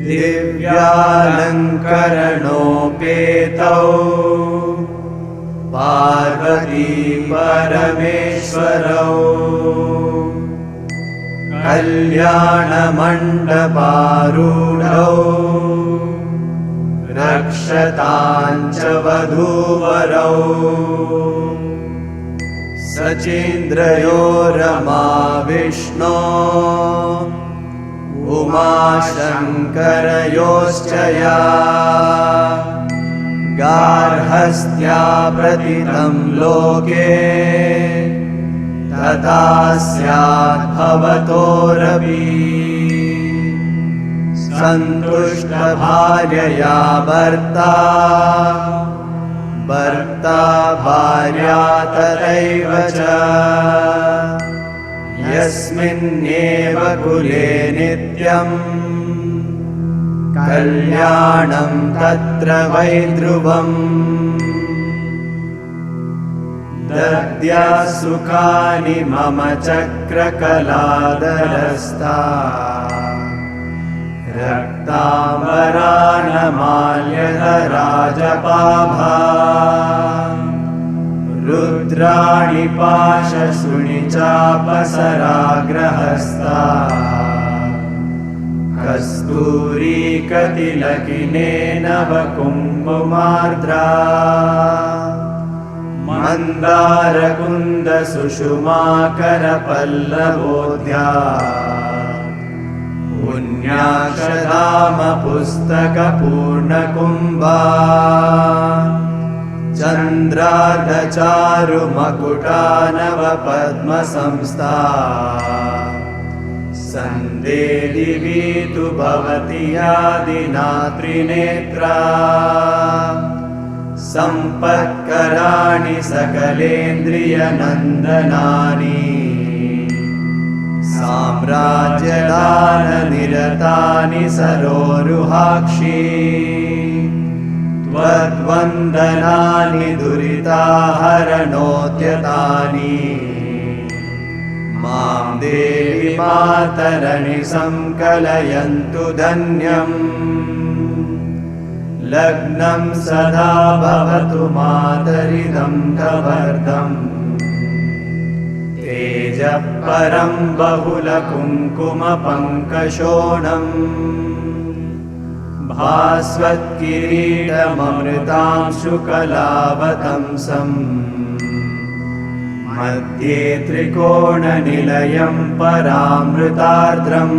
दिव्यालङ्करणोपेतौ पार्वती परमेश्वरौ कल्याणमण्डपारूढौ रक्षताञ्च वधूवरौ सचेन्द्रयो रमा विष्णो उमाशङ्करयोश्च या गार्हस्थ्या प्रतितं लोके तथा स्याद्भवतोरपि सन्तुष्टभार्यया भर्ता भर्ता भार्या तथैव च यस्मिन्नेव कुले नित्यं कल्याणं तत्र वै ध्रुवम् दद्या सुखानि मम चक्रकलादरस्था रक्ताम्बरानमाल्यधराजपाभा रुद्राणि पाशशूनि चापसराग्रहस्ता कस्तूरीकतिलकिनेनवकुङ्कुमार्द्रा मन्दारकुन्दसुषुमाकरपल्लवोद्या पुण्याक्षधामपुस्तकपूर्णकुम्भा चन्द्रार्धचारुमकुटानवपद्मसंस्था सन्देदिवी तु भवति यादिनात्रिनेत्रा सम्पत्कराणि सकलेन्द्रियनन्दनानि साम्राज्यदाननिरतानि सरोरुहाक्षी त्वद्वन्दनानि दुरिताहरणोद्यतानि मां देवि मातरणि संकलयन्तु धन्यम् लग्नं सदा भवतु मातरिदं कवर्धम् तेजःपरं बहुलकुङ्कुमपङ्कशोणम् भास्वत्किरीटममृतांशुकलावतंसम् मध्ये त्रिकोणनिलयं परामृतार्द्रम्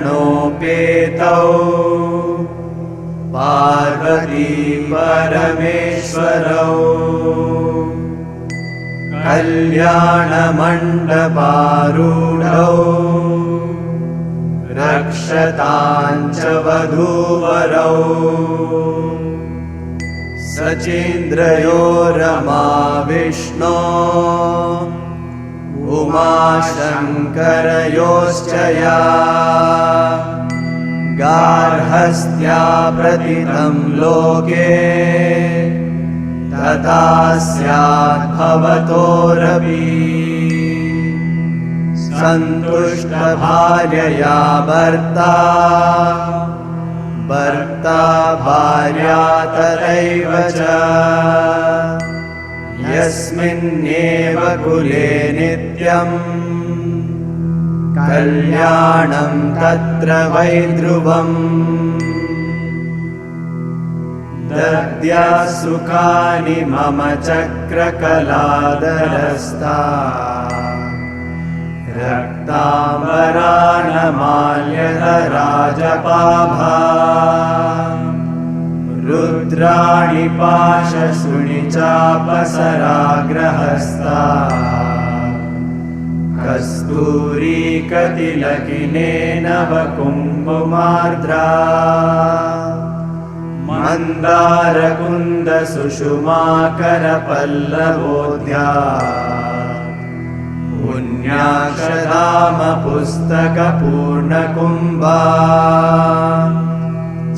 दिव्यालङ्करणोपेतौ पार्वती परमेश्वरौ कल्याणमण्डपारूढौ रक्षताञ्च वधूवरौ सचेन्द्रयो रमा विष्णो उमाशङ्करयोश्च या गार्हस्थ्या प्रतितं लोके तथा स्याद्भवतोरपि सन्तुष्टभार्यया भर्ता भर्ता भार्या तथैव च यस्मिन्नेव कुले नित्यं कल्याणं तत्र वै ध्रुवम् दद्या सुखानि मम चक्रकलादरस्था रक्ताम्बरानमाल्यधराजपाभा रुद्राणि पाशशूनि चापसराग्रहस्था कस्तूरीकतिलकिनेनवकुङ्कुमार्द्रा मन्दारकुन्दसुषुमाकरपल्लवोद्या पुण्याक्षधामपुस्तकपूर्णकुम्भा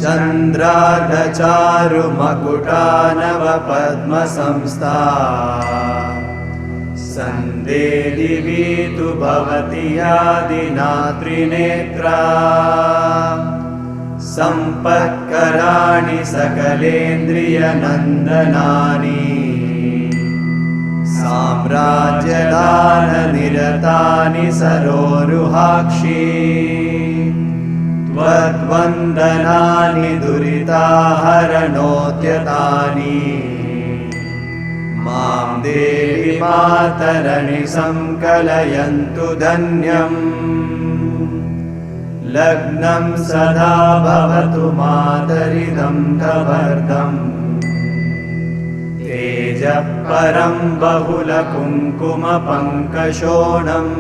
चन्द्रार्धचारुमकुटानवपद्मसंस्था सन्दे दिवि तु भवति यादिना त्रिनेत्रा सम्पत्कराणि सकलेन्द्रियनन्दनानि साम्राज्यदाननिरतानि सरोरुहाक्षी त्वद्वन्दनानि दुरिताहरणोद्यतानि मां देवि मातरणि संकलयन्तु धन्यम् लग्नं सदा भवतु मातरिदं कवर्धम् तेजः परं बहुलकुङ्कुमपङ्कशोणम्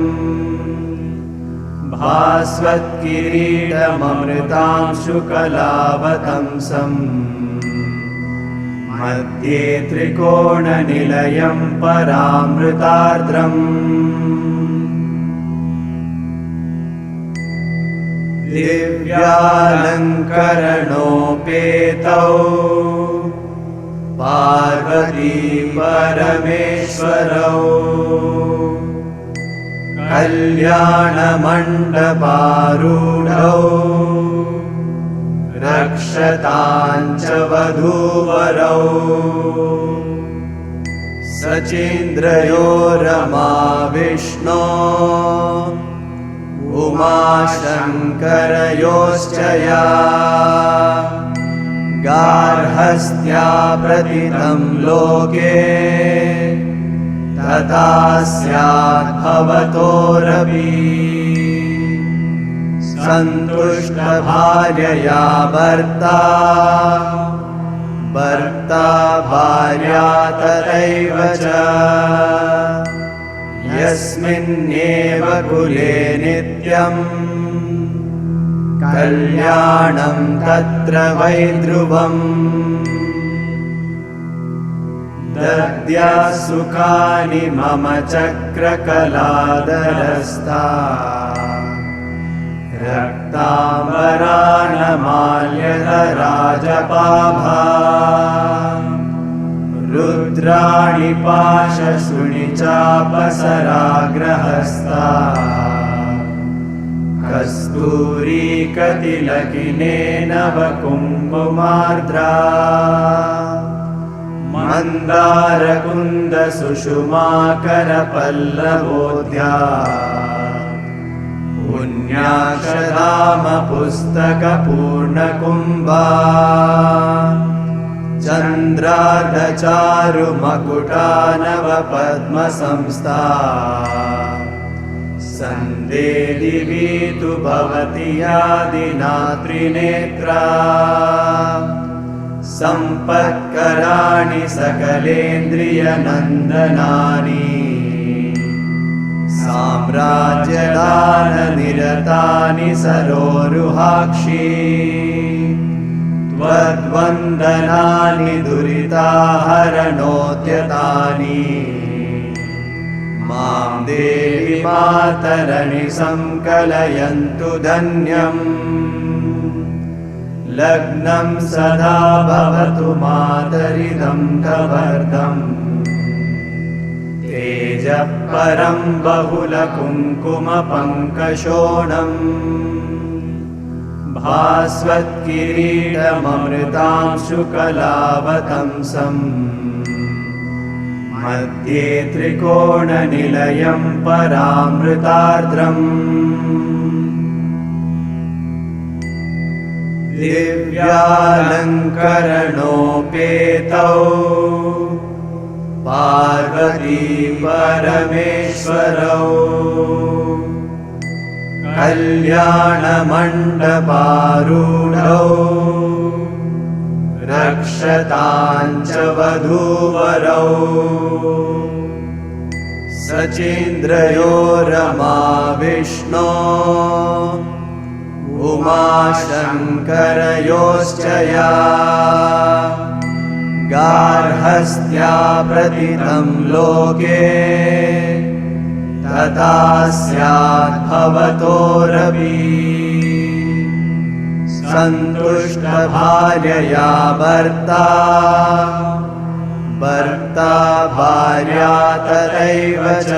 भास्वत्किरीटममृतांशुकलावतंसम् मध्ये त्रिकोणनिलयं परामृतार्द्रम् दिव्यालङ्करणोपेतौ पार्वती परमेश्वरौ कल्याणमण्डपारूढौ रक्षताञ्च वधूवरौ सचीन्द्रयो रमा विष्णो उमाशङ्करयोश्च या गार्हस्थ्या प्रतितं लोके तथा स्याद्भवतोरपि सन्तुष्टभार्यया भर्ता भर्ता भार्या तथैव च यस्मिन्नेव कुले नित्यम् कल्याणं तत्र वै ध्रुवम् दद्या सुखानि मम चक्रकलादरस्था रक्ताम्बरानमाल्यधराजपाभा रुद्राणि पाशशृणि चापसराग्रहस्ता कस्तूरीकतिलकिनेनवकुङ्कुमार्द्रा मन्दारकुन्दसुषुमाकरपल्लवोद्या पुण्याक्षधामपुस्तकपूर्णकुम्भा चन्द्रार्धचारुमकुटानवपद्मसंस्था सन्दे दिवि तु भवति यादिना त्रिनेत्रा सम्पत्कराणि सकलेन्द्रियनन्दनानि साम्राज्यदाननिरतानि सरोरुहाक्षी त्वद्वन्दनानि दुरिताहरणोद्यतानि मां देवि मातरणि संकलयन्तु धन्यम् लग्नं सदा भवतु मातरिदं कवर्धम् तेजः परं बहुलकुङ्कुमपङ्कशोणम् भास्वत्किरीटममृतांशुकलावतंसम् मध्ये त्रिकोणनिलयं परामृतार्द्रम् दिव्यालङ्करणोपेतौ पार्वती परमेश्वरौ कल्याणमण्डपारूढौ रक्षताञ्च वधूवरौ सचीन्द्रयो रमा विष्णो उमाशङ्करयोश्च या गार्हस्थ्या प्रतितं लोके तथा स्याद्भवतोरपि सन्तुष्टभार्यया भर्ता भर्ता भार्या तथैव च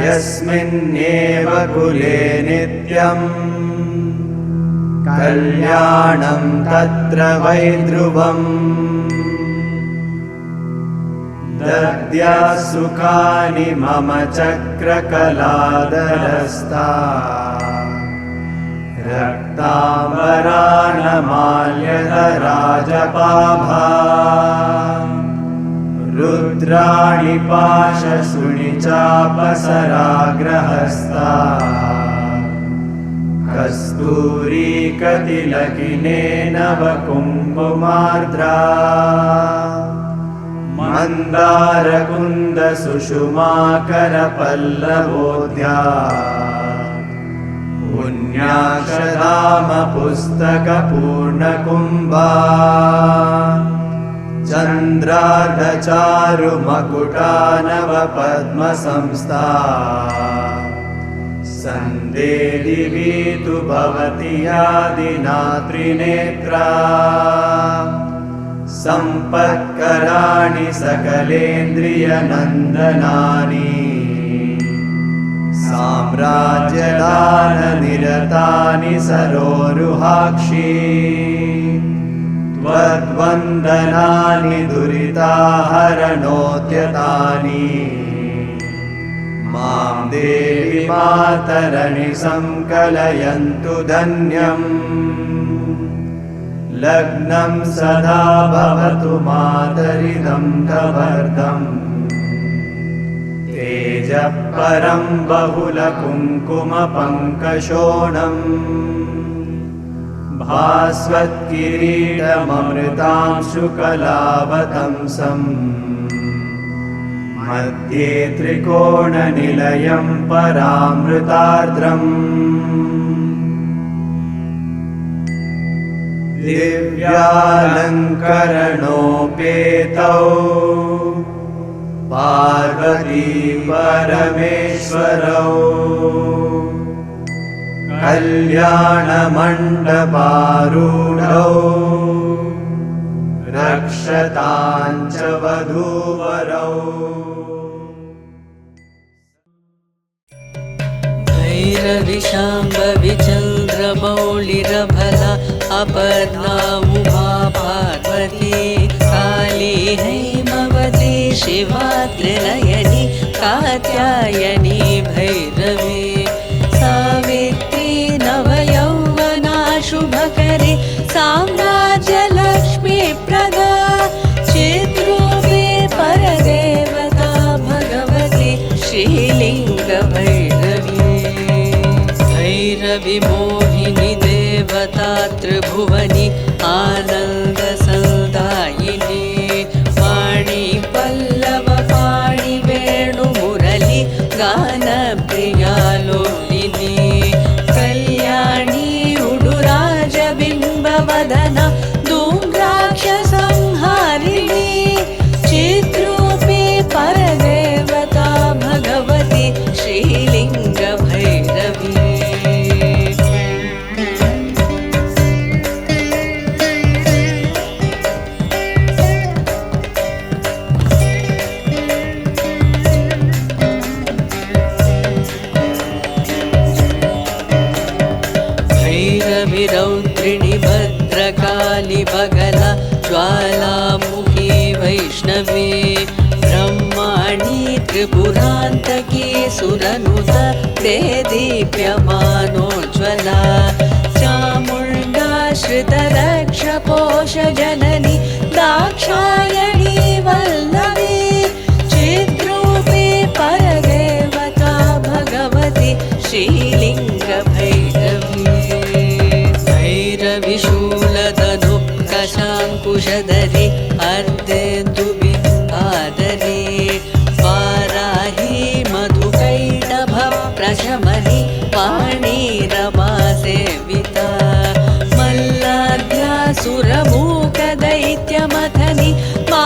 यस्मिन्नेव कुले नित्यम् कल्याणं तत्र वै ध्रुवम् दद्याः सुखानि मम चक्रकलादरस्ता रक्ताम्बरानमाल्यधराजपाभा रुद्राणि पाशशुणिचापसराग्रहस्ता कस्तूरीकतिलकिनेनवकुङ्कुमार्द्रा मन्दारकुन्दसुषुमाकरपल्लवोद्या पुण्याक्षधामपुस्तकपूर्णकुम्भा चन्द्रार्धचारुमकुटानवपद्मसंस्था सन्देदिवी तु भवति यादिना त्रिनेत्रा सम्पत्कराणि सकलेन्द्रियनन्दनानि साम्राज्यदाननिरतानि सरोरुहाक्षी त्वद्वन्दनानि दुरिताहरणोद्यतानि मां देवि मातरणि संकलयन्तु धन्यम् लग्नं सदा भवतु मातरिदं कवर्धम् तेजःपरं बहुलकुङ्कुमपङ्कशोणम् भास्वत्किरीटममृतांशुकलावतंसम् मध्ये त्रिकोणनिलयं परामृतार्द्रम् दिव्यालङ्करणोपेतौ पार्वती परमेश्वरौ कल्याणमण्डपारूढौ रक्षतां च वधूवरौ भैरविशाम्भवी चन्द्रमौलिरभला अपर्णामुमा पार्वती काली हैमवती शिवा त्रिनयनी कात्यायनी भैरवी सावित्री नवयौवना शुभकरी साम्राज्यलक्ष्मी प्रदा चिद्रूपी परदेवता भगवती श्रीलिङ्गभैरवी भैरवी मोहिनी देवता त्रिभुवनी आनन्दसंदायिनी वाणी पल्लव पाणि वेणुमुरली गानप्रिया लोलिनी कल्याणी उडुराजबिम्बवदना धूम्राक्षसंहारिणी चिद्रूपी परदेवता भगवती श्रीलिङ्गभैरवी रौद्रिणी भद्रकाली बगला ज्वालामुखी वैष्णवी ब्रह्माणी त्रिपुरान्तकी सुरनुत ते दीप्यमानोज्ज्वला चामुण्डा श्रितरक्षपोषजननी दाक्षायणी वल्लवी चिद्रूपी परदेवता भगवती श्रीलिङ्गभैरवी विशूलधनुकशाङ्कुशधरी अर्धेन्दुबिम्बाधरी वाराही मधुकैटभ प्रशमनी पाणिरमा सेविता मल्लाद्यासुरमूकदैत्यमथनि मा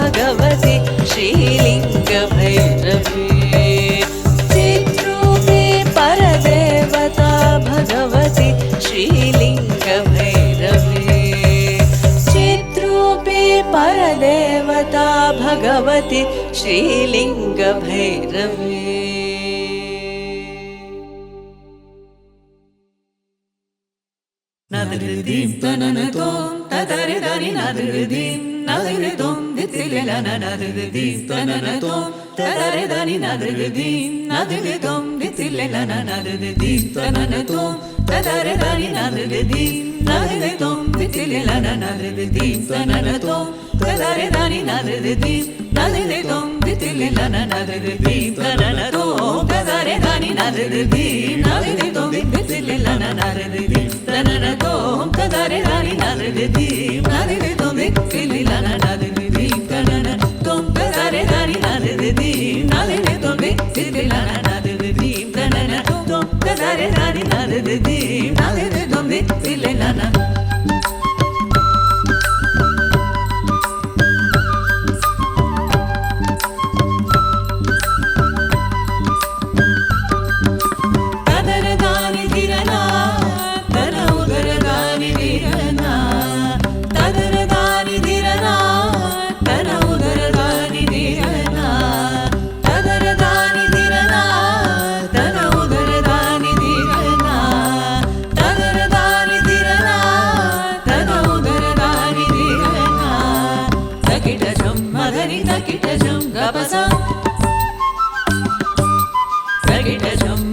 भगवति श्रीलिङ्गभैरवी चिद्रूपे परदेवता भगवति श्रीलिङ्गभैरवी चिद्रूपे परदेवता भगवति श्रीलिङ्गभैरवी Nadridim tananatom tadaridani nadridim nadridom ditilelana nadridim tananatom tadaridani nadridim nadridom ditilelana nadridim tananatom tadaridani nadridim nadridom ditilelana nadridim tananatom tadaridani nadridim nadridom ditilelana nadridim tananatom tadaridani nadridim nadridom ditilelana nadridim tananatom tadaridani nadridim nadridom ditilelana nadridim tananatom tadaridani nadridim nadridom ditilelana nadridim tananatom tadaridani nadridim nadridom ditilelana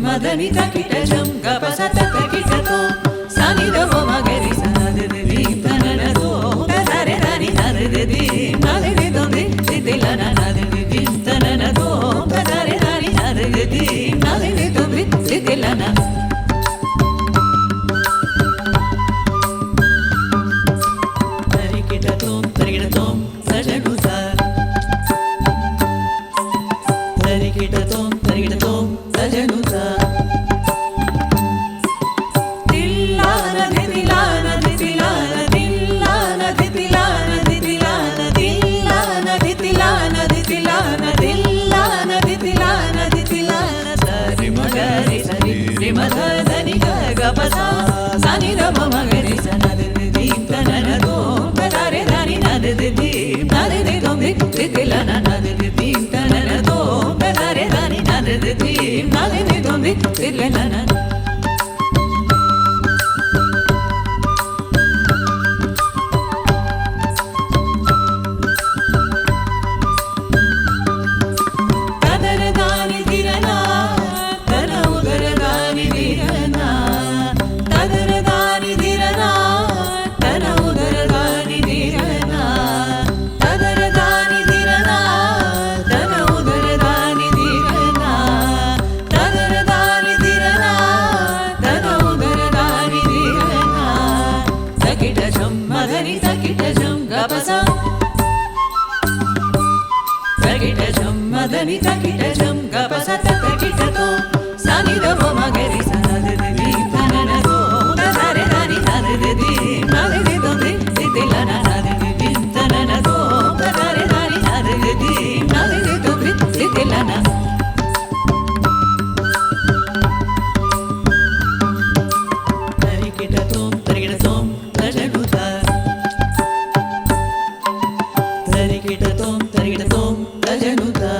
Madani takitajam gapasata takitato sanidavo magari sanadedi tananato tadaredani nadedi nadedom ditilana nadedi tananato tadaredani nadedi nadedom ditilana tarikitatom tarikitatom sajanusa tarikitatom tarikitatom sajanusa Ditilana nadedi tananatom tadaredani nadedi nadedom ditilana tadaredani dirana tana udaredani dirana tadaredani dirana tana udaredani dirana Madani takitajam gapasata takitato sanidavo magari sanadedi tananato tadaredani nadedi nadedom ditilana nadedi tananato tadaredani nadedi nadedom ditilana tarikitatom tarikitatom tajanuta tarikitatom tarikitatom tajanuta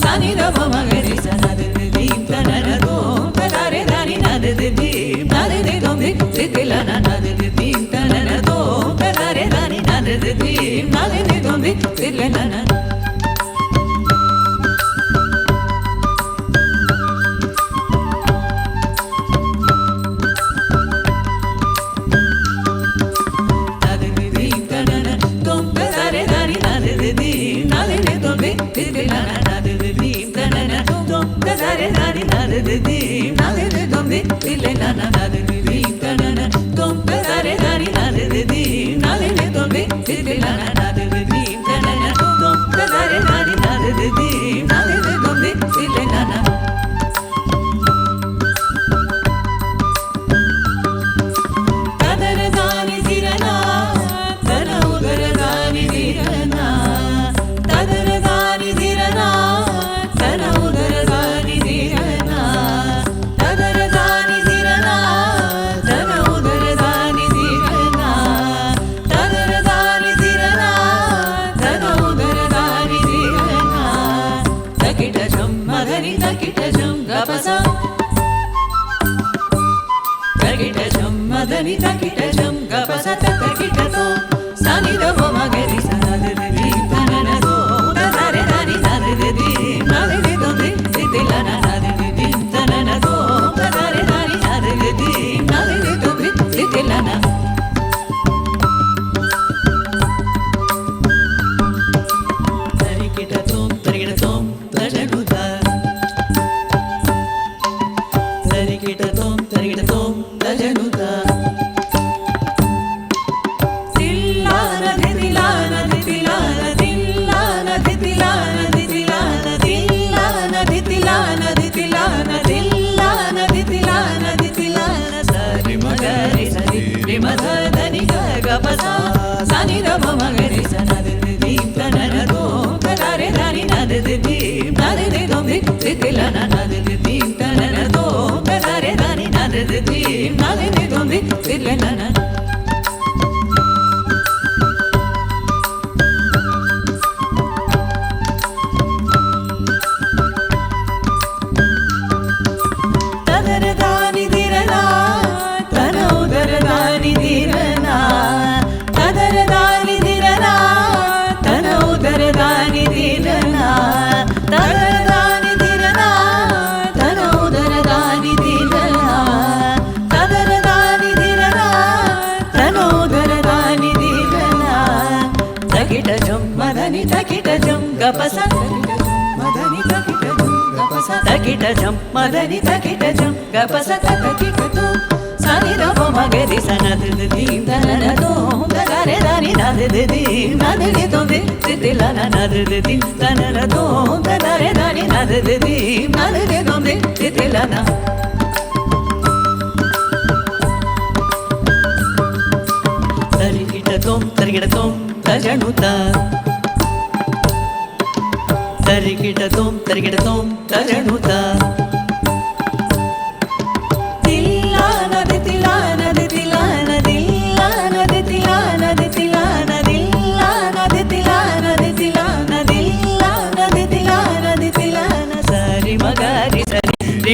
sanidavo magari sanadedi tananatom tadaredani nadedi nadedom ditilana nadedi tananatom tadaredani nadedi nadedom ditilana nadedi nadedom ditilana nadedi tananatom tadaredani nadedi nadedom మదని తకిట జం గపస తకిట తో సని రవ మగరి సనదది తనన తో తదరే దాని నదది నదది తో దితిలన నదది తనన తో తదరే దాని నదది నదది తో దితిలన తరికిట తో తజడుత తరికిట తో తజడుత మదని గపస సని రమ మగరి సనదది తనన తో తదరే దాని నదది నదది తో దితిలన నదది తనన తో తదరే దాని నదది నదది తో దితిలన తదరే దాని దిరనా తన ఉదర దాని దిరనా తదరే దాని దిరనా తన ఉదర దాని దిరనా తదరే దాని దిరనా తన ఉదర దాని దిరనా తదరే దాని దిరనా తన ఉదర దాని దిరనా తకిట జం మదని తకిట జం గపస మదని తకిట జం గపస తకిట జం మదని తకిట జం గపస తకిట తో సని రవ మగరి సనదది తనన తో తదరే దాని నదది నదది తో దితిలన నదది తనన తో తదరే దాని నదది నదది తో దితిలన తరికిట తో తజడుత తరికిట తో తజడుత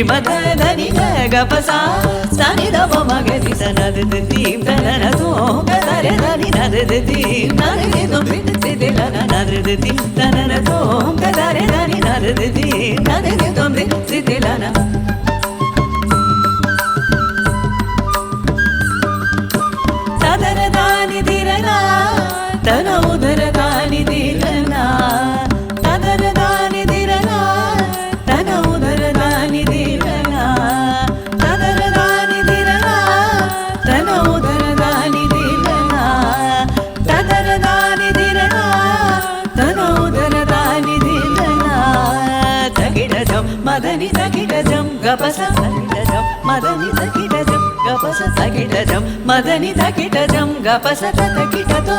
మదని గపస సని రవ మగరి సనదది తనన తో తదరే దాని నదది నదది తో దితిలన నదది తనన తో తదరే దాని నదది నదది తో దితిలన తదరే దాని దిరనా తన ఉదర దాని దిరనా తదరే దాని దిరనా తన ఉదర దాని దిరనా తదరే దాని దిరనా తన ఉదర దాని దిరనా తదరే దాని దిరనా తన ఉదర దాని దిరనా తకిట జం మదని తకిట జం గపస తకిట జం మదని తకిట జం గపస తకిట జం మదని తకిట జం గపస తకిట తో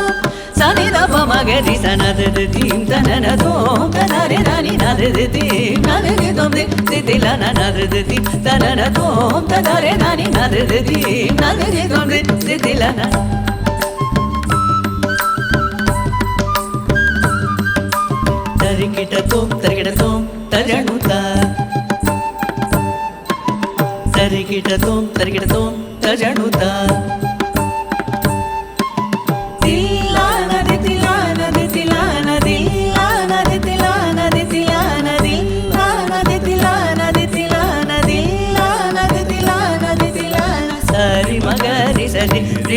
సని రవ మగరి సనదది తనన తో తదరే దాని నదది నదది తో దితిలన నదది తనన తో తదరే దాని నదది నదది తో దితిలన తరికిట తో తజడుత తరికిట తో తజడుత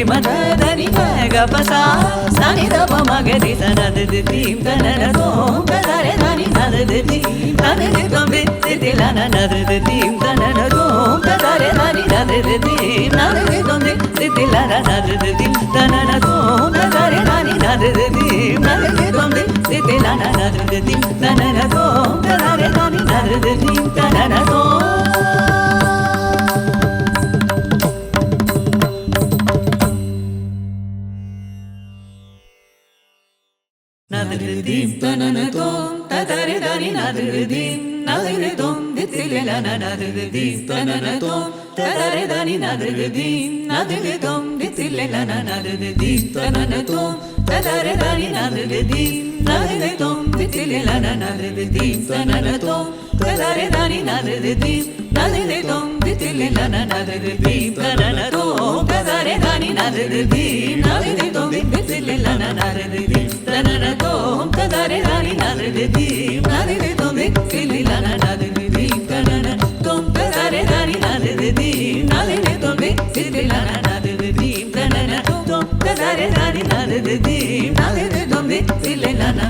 మదని గపస సని రవ మగరి సనదది తనన తో తదరే దాని నదది నదది తో దితిలన నదది తనన తో తదరే దాని నదది నదది తో దితిలన నదది తనన తో తదరే దాని నదది నదది తో దితిలన నదది తనన తో తదరే దాని నదది తనన తో నదది తనన తో తదరే దాని నదది నదది తో దితిలన నదది తనన తో తదరే దాని నదది నదది తో దితిలన నదది తనన తో తదరే దాని నదది నదది తో దితిలన నదది తనన తో తదరే దాని నదది నదది తో దితిలన నదది తనన తో తదరే nada de nada de dom de la na nada de tanana dom tadare dani nada de nada de dom de la na nada de tanana dom tadare dani nada de nada de dom de la na nada de tanana dom tadare dani nada de nada de dom de la na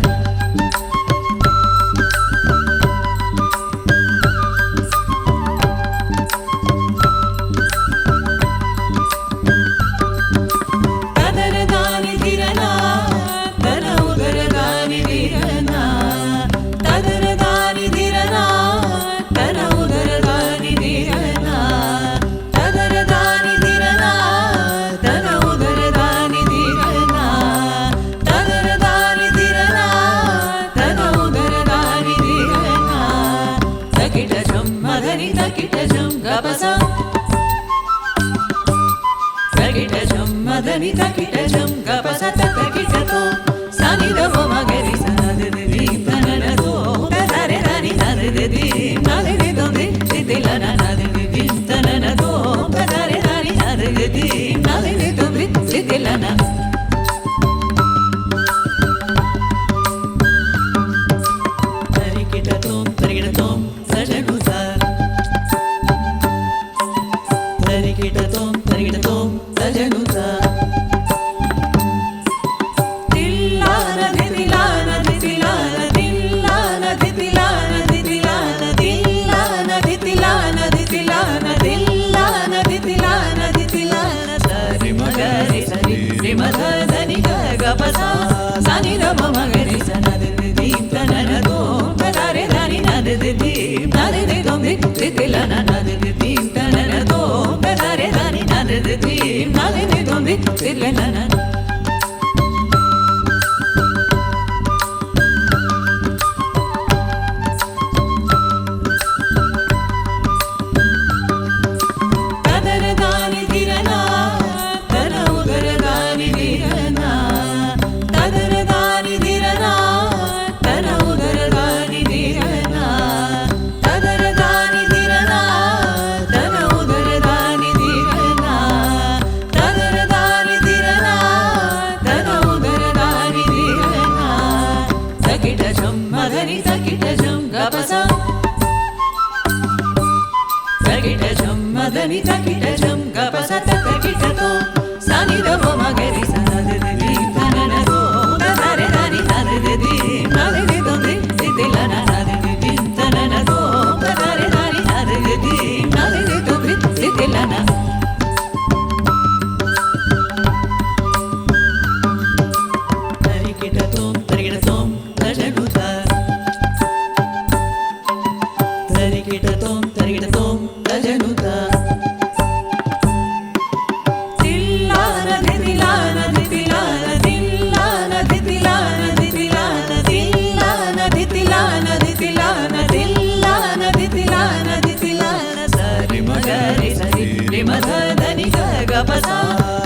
Madani takita jam gapasa takita to sani da ma gari sana de di tanana to tadare dani nade de di nade de donde de la nade de di tanana to tadare dani nade de di nade de donde de la na tarikita tom sajanusa tarikita tom sajanusa Madani takita jam gapasa takita to sani da ma gari sana de di tanana to tadare dani nade de di nade de donde de la nade de di tanana to tadare dani nade de di nade de donde de la na tarikita tom tajanuta tarikita tom tajanuta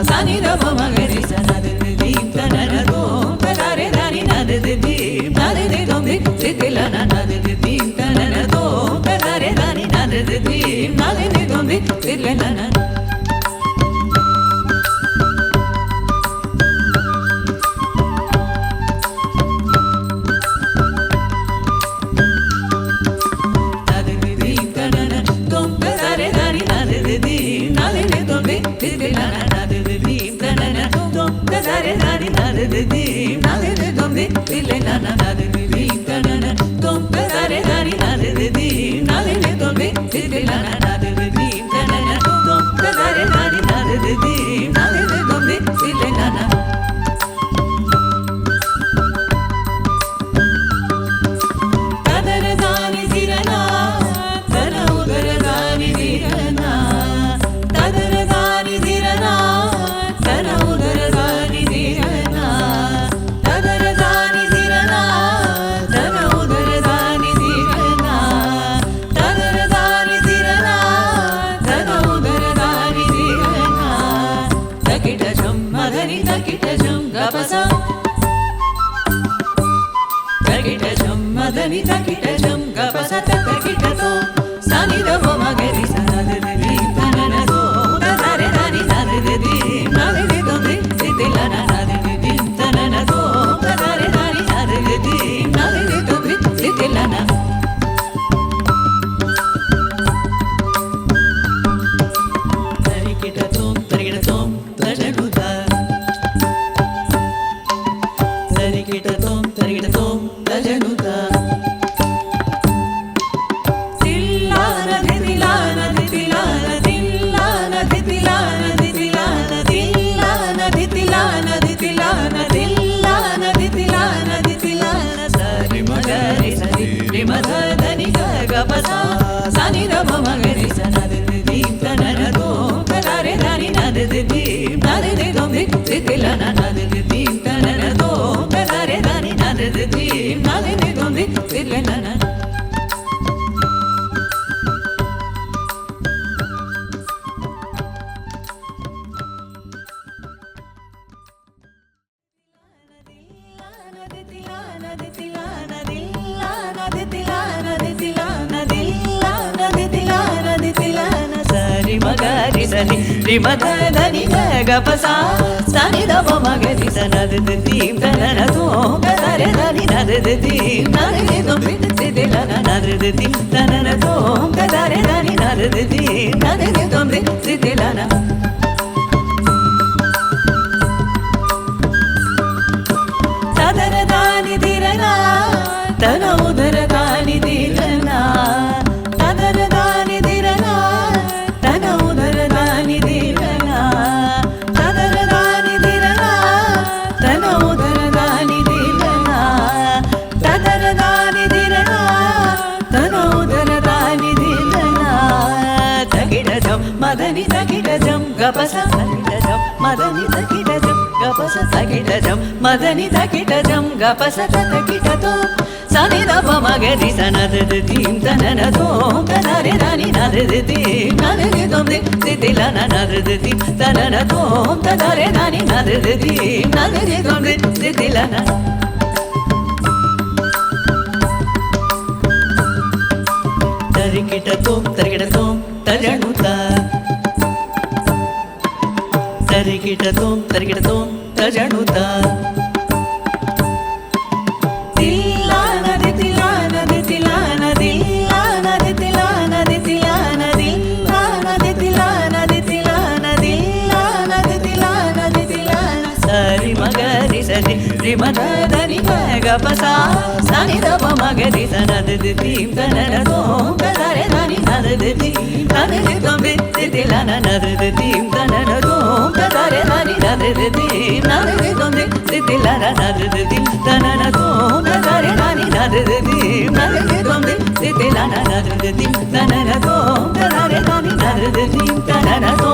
sani da ma gari sana de di tanana to tadare dani nade de di nade de donde de la na nade de di tanana to tadare dani nade de di nade de donde de la na de di nade de donde de la na nade de di tanana tom tadare dani nade de di nade de donde de la na nade de di tanana tom tadare dani nade de di nade de donde de la na tadare dani dirana tana udara dani dirana tadare dani dirana tana udara dani dirana Madani takita jam gapasa takita to sani da ma gari sana de di tanana to tadare dani nade de di nade de sa sa ni da pa ma ga ri sa na de di ta na na do ga da re da ni na de di na de de do de ti la na na de di ta na na do ga da re da ni na de di na de de do de ti la na na Magari sani ri madani ga pa sa sa ni da pa magari sa na de ti ta na na do ga da re da ni na de ti na de do mi de de la na de ti ta na na do ga da re da ni na de ti na de do mi de de la na sadar dani dirana tana udar dani dirana sadar dani dirana tana udar dani dirana sadar dani dirana tana udar dani dirana sadar dani dirana tana udar dani dirana tagidajam madani tagidajam gapasa tagidajam madani tagidajam gapasa tagidajam madani tagidajam gapasa tagidajam sani da pa ma ga ri sa na de ti ta na na do ga da re da ni na de ti na de do de ti la na na de ti ta na na do ga da re da ni na de ti na de do de ti la na tarikita tom tajanuta tarikita tom tajanuta tilana de tilana de tilana tilana de tilana de tilana tilana de tilana de tilana tilana de tilana de tilana sari magari sari ri madani ga pa sa sa ni da pa magari sa na de ti ta na na do ga da re da ni na de ti na de do mi de tilana na de ti ta na na do ga da re da ni na de ti na de do mi de tilana na de ti ta na na do ga da re da ni na de ti na de do mi de tilana na de ti ta na na do ga da re da ni na de ti ta na na do